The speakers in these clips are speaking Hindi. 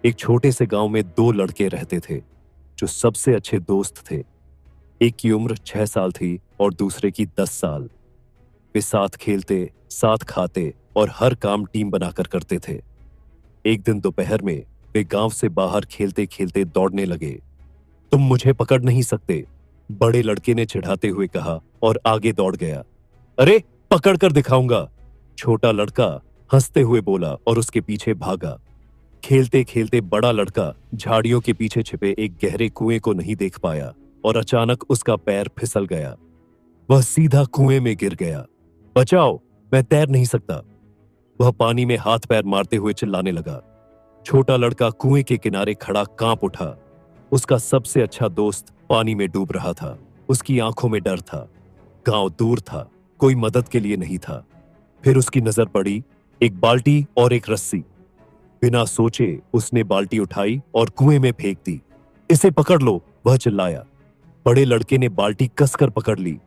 एक छोटे से गांव में दो लड़के रहते थे जो सबसे अच्छे दोस्त थे। एक की उम्र 6 साल थी और दूसरे की 10 साल। वे साथ खेलते, साथ खाते और हर काम टीम बनाकर करते थे। एक दिन दोपहर में वे गांव से बाहर खेलते खेलते दौड़ने लगे। तुम मुझे पकड़ नहीं सकते, बड़े लड़के ने चिढ़ाते हुए कहा और आगे दौड़ गया। अरे, पकड़ कर दिखाऊंगा, छोटा लड़का हंसते हुए बोला और उसके पीछे भागा। खेलते खेलते बड़ा लड़का झाड़ियों के पीछे छिपे एक गहरे कुएं को नहीं देख पाया और अचानक उसका पैर फिसल गया। वह सीधा कुएं में गिर गया। बचाओ, मैं तैर नहीं सकता। वह पानी में हाथ पैर मारते हुए चिल्लाने लगा। छोटा लड़का कुएं के किनारे खड़ा कांप उठा। उसका सबसे अच्छा दोस्त पानी में डूब रहा था। उसकी आंखों में डर था। गांव दूर था, कोई मदद के लिए नहीं था। फिर उसकी नजर पड़ी एक बाल्टी और एक रस्सी। बिना सोचे उसने बाल्टी उठाई और कुएं में फेंक दी। इसे पकड़ लो, वह चिल्लाया। बड़े लड़के ने बाल्टी कसकर पकड़ ली,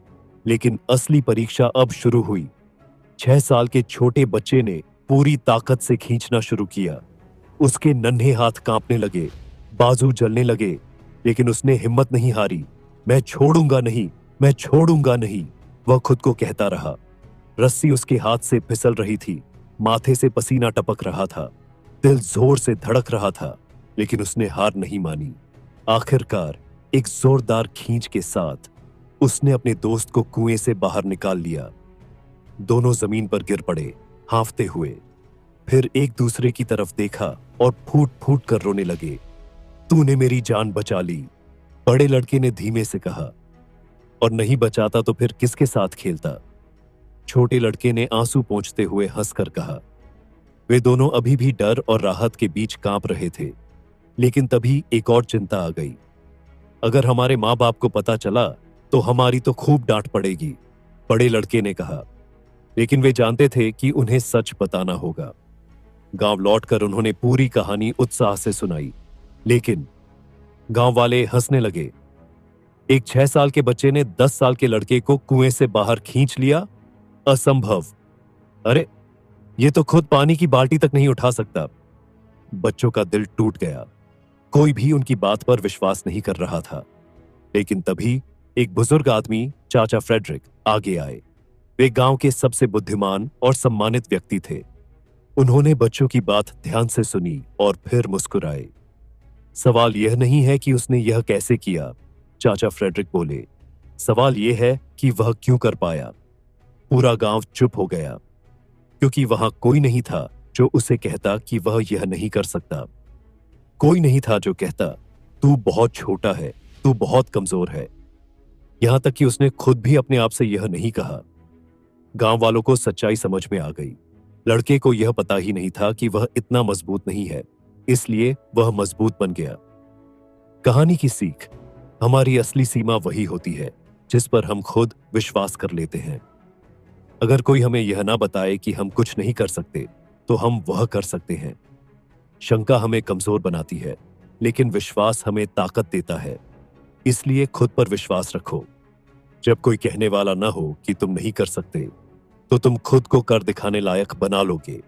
लेकिन असली परीक्षा अब शुरू हुई। 6 साल के छोटे बच्चे ने पूरी ताकत से खींचना शुरू किया। उसके नन्हे हाथ कांपने लगे, बाजू जलने लगे, लेकिन उसने हिम्मत नहीं हारी। मैं छोड़ूंगा नहीं, मैं छोड़ूंगा नहीं, वह खुद को कहता रहा। रस्सी उसके हाथ से फिसल रही थी, माथे से पसीना टपक रहा था, दिल जोर से धड़क रहा था, लेकिन उसने हार नहीं मानी। आखिरकार एक जोरदार खींच के साथ उसने अपने दोस्त को कुएं से बाहर निकाल लिया। दोनों जमीन पर गिर पड़े, हांफते हुए। फिर एक दूसरे की तरफ देखा और फूट फूट कर रोने लगे। तूने मेरी जान बचा ली, बड़े लड़के ने धीमे से कहा। और नहीं बचाता तो फिर किसके साथ खेलता? छोटे लड़के ने आंसू पोंछते हुए हंसकर कहा। वे दोनों अभी भी डर और राहत के बीच कांप रहे थे, लेकिन तभी एक और चिंता आ गई। अगर हमारे माँ बाप को पता चला तो हमारी तो खूब डांट पड़ेगी, बड़े लड़के ने कहा। लेकिन वे जानते थे कि उन्हें सच बताना होगा। गांव लौटकर उन्होंने पूरी कहानी उत्साह से सुनाई, लेकिन गांव वाले हंसने लगे। एक 6 साल के बच्चे ने 10 साल के लड़के को कुएं से बाहर खींच लिया? असंभव। अरे, ये तो खुद पानी की बाल्टी तक नहीं उठा सकता। बच्चों का दिल टूट गया। कोई भी उनकी बात पर विश्वास नहीं कर रहा था। लेकिन तभी एक बुजुर्ग आदमी, चाचा फ्रेडरिक, आगे आए। वे गांव के सबसे बुद्धिमान और सम्मानित व्यक्ति थे। उन्होंने बच्चों की बात ध्यान से सुनी और फिर मुस्कुराए। सवाल यह नहीं है कि उसने यह कैसे किया, चाचा फ्रेडरिक बोले। सवाल यह है कि वह क्यों कर पाया। पूरा गांव चुप हो गया, क्योंकि वहां कोई नहीं था जो उसे कहता कि वह यह नहीं कर सकता। कोई नहीं था जो कहता, तू बहुत छोटा है, तू बहुत कमजोर है। यहां तक कि उसने खुद भी अपने आप से यह नहीं कहा। गांव वालों को सच्चाई समझ में आ गई। लड़के को यह पता ही नहीं था कि वह इतना मजबूत नहीं है, इसलिए वह मजबूत बन गया। कहानी की सीख, हमारी असली सीमा वही होती है जिस पर हम खुद विश्वास कर लेते हैं। अगर कोई हमें यह ना बताए कि हम कुछ नहीं कर सकते, तो हम वह कर सकते हैं। शंका हमें कमजोर बनाती है, लेकिन विश्वास हमें ताकत देता है। इसलिए खुद पर विश्वास रखो। जब कोई कहने वाला ना हो कि तुम नहीं कर सकते, तो तुम खुद को कर दिखाने लायक बना लोगे।